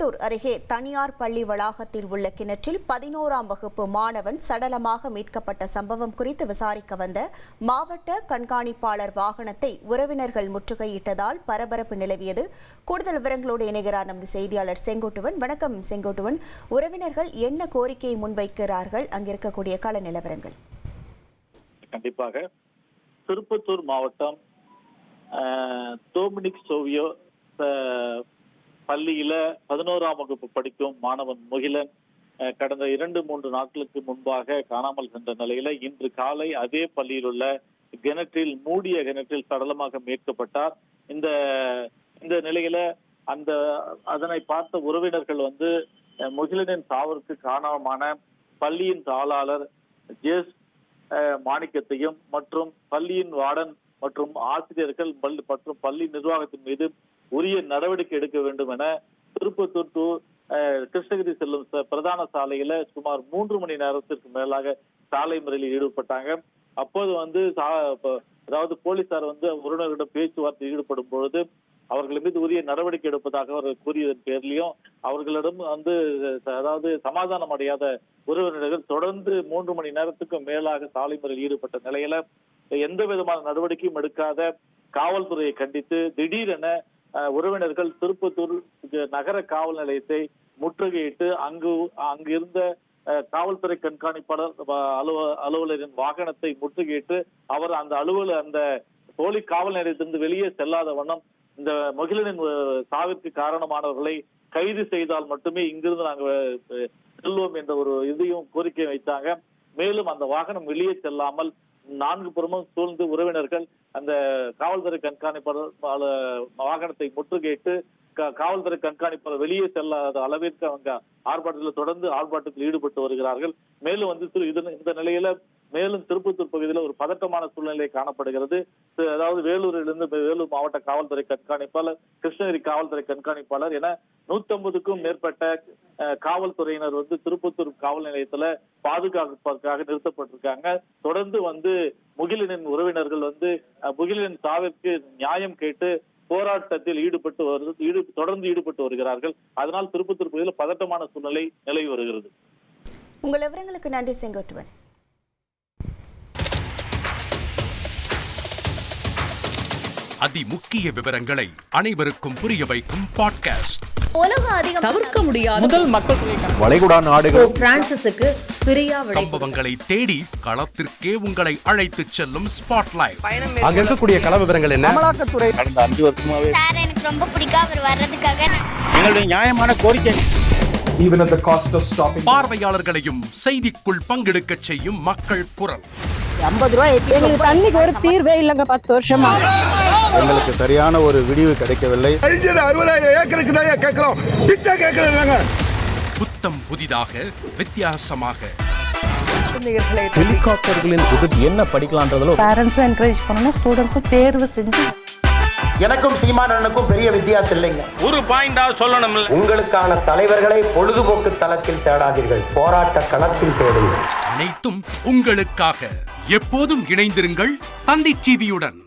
திருப்பத்தூர் அருகே தனியார் பள்ளி வளாகத்தில் உள்ள கிணற்றில் 11ஆம் வகுப்பு மாணவன் சடலமாக மீட்கப்பட்ட சம்பவம் குறித்து விசாரிக்க வந்த மாவட்ட கண்காணிப்பாளர் வாகனத்தை உறவினர்கள் முற்றுகையிட்டதால் பரபரப்பு நிலவியது. கூடுதல் விவரங்களோடு இணைகிறார் நமது செய்தியாளர் செங்கோட்டுவன். வணக்கம் செங்கோட்டுவன். உறவினர்கள் என்ன கோரிக்கையை முன்வைக்கிறார்கள்? அங்கிருக்கக்கூடிய கள நிலவரங்கள். கண்டிப்பாக திருப்பத்தூர் மாவட்டம் டோமினிக் சோவியோ பள்ளியில 11ஆம் வகுப்பு படிக்கும் மாணவன் முகிலன் கடந்த 2-3 நாட்களுக்கு முன்பாக காணாமல் சென்ற நிலையில இன்று காலை அதே பள்ளியில் உள்ள கிணற்றில் மூடிய கிணற்றில் சடலமாக மீட்கப்பட்டார். இந்த நிலையில அதனை பார்த்த உறவினர்கள் முகிலனின் சாவிற்கு காரணமான பள்ளியின் தாளாளர் ஜேஸ் மாணிக்கத்தையும் மற்றும் பள்ளியின் வார்டன் மற்றும் ஆசிரியர்கள் மற்றும் பள்ளி நிர்வாகத்தின் மீது உரிய நடவடிக்கை எடுக்க வேண்டும் என திருப்பத்தூர் டு கிருஷ்ணகிரி செல்லும் பிரதான சாலையில சுமார் 3 மணி நேரத்திற்கு மேலாக சாலை மறியலில் ஈடுபட்டாங்க. அப்போது அதாவது போலீசார் உறவினர்களிடம் பேச்சுவார்த்தையில் ஈடுபடும் பொழுது அவர்கள் மீது உரிய நடவடிக்கை எடுப்பதாக அவர்கள் கூறியதன் பேர்லயும் அவர்களிடம் அதாவது சமாதானம் அடையாத உறவினர்கள் தொடர்ந்து 3 மணி நேரத்துக்கும் மேலாக சாலை மறியலில் ஈடுபட்ட நிலையில எந்த விதமான நடவடிக்கையும் எடுக்காத காவல்துறையை கண்டித்து திடீரென உறவினர்கள் திருப்பத்தூர் நகர காவல் நிலையத்தை முற்றுகையிட்டு அங்கு இருந்த காவல்துறை கண்காணிப்பாளர் அலுவலரின் வாகனத்தை முற்றுகையிட்டு அவர் அந்த போலி காவல் நிலையத்திலிருந்து வெளியே செல்லாத வண்ணம் இந்த முகிலனின் சாவிற்கு காரணமானவர்களை கைது செய்தால் மட்டுமே இங்கிருந்து நாங்கள் செல்வோம் என்ற ஒரு இதையும் கோரிக்கை வைத்தாங்க. மேலும் அந்த வாகனம் வெளியே செல்லாமல் 4 புறமும் சூழ்ந்து உறவினர்கள் அந்த காவல்துறை கண்காணிப்பாளர் வாகனத்தை முற்றுகையிட்டு காவல்துறை கண்காணிப்பாளர் வெளியே செல்லாத அளவிற்கு அவங்க தொடர்ந்து ஆர்ப்பாட்டத்தில் ஈடுபட்டு வருகிறார்கள். மேலும் இந்த நிலையில மேலும் திருப்பத்தூர் பகுதியில் ஒரு பதட்டமான சூழ்நிலை காணப்படுகிறது. அதாவது வேலூர் மாவட்ட காவல்துறை கண்காணிப்பாளர், கிருஷ்ணகிரி காவல்துறை கண்காணிப்பாளர் என 150க்கும் மேற்பட்ட காவல்துறையினர் திருப்பத்தூர் காவல் நிலையத்துல பாதுகாப்பதற்காக நிறுத்தப்பட்டிருக்காங்க. தொடர்ந்து முகிலனின் உறவினர்கள் முகிலனின் சாவிற்கு நியாயம் கேட்டு போராட்டத்தில் தொடர்ந்து ஈடுபட்டு வருகிறார்கள். அதனால் திருப்பத்தூர் பகுதியில் பதட்டமான சூழ்நிலை நிலவி வருகிறது. உங்கள் விவரங்களுக்கு நன்றி செங்கோட்டுவன். அதிமுக்கிய விவரங்களை அனைவருக்கும் புரிய வைக்கும் பாட்காஸ்ட். தவிர்க்க முடியாத முதல் மக்கள் வளைகுடா நாடுகள் பிரான்சிஸுக்கு சம்பவங்களை தேடி களத்திற்கே உங்களை அழைத்து செல்லும் ஸ்பாட்லைட். அங்க இருக்கக்கூடிய கள விவரங்கள் என்ன? அமலாக்கத்துறை கடந்த 5 வருஷமாவே எனக்கு ரொம்ப பிடிக்கும் அவர் வர்றதுக்காக எங்களுடைய நியாயமான கோரிக்கை. even at the cost of stopping பார்வையாளர்களையும் செய்திக்குள் பங்கெடுக்க செய்யும் மக்கள் குரல். 50 ரூபாய் எங்களுக்கு தண்ணிக்கு ஒரு தீர்வே இல்லங்க. 10 வருஷமா எங்களுக்கு சரியான ஒரு விடிவு கிடைக்கவில்லை. 60,000 ஏக்கருக்கு தான் கேட்கிறோம், பிச்சை கேட்கறாங்க. புத்தம் புதிதாக வித்தியாசமாக ஹெலிகாப்டர்களின் உதவி என்ன படிக்கலாம்ன்றதுல பேரண்ட்ஸும் என்கரேஜ் பண்ணணும், ஸ்டூடெண்ட்ஸும் தேர்வு செஞ்சு. எனக்கும் சீமானனுக்கும் பெரிய வித்தியாசம் இல்லைங்க. ஒரு பாயிண்டா சொல்லணும். உங்களுக்கான தலைவர்களை பொழுதுபோக்கு தளத்தில் தேடாதீர்கள், போராட்ட களத்தில் தேடுங்கள். அனைத்தும் உங்களுக்காக. எப்போதும் இணைந்திருங்கள் தந்தி டிவியுடன்.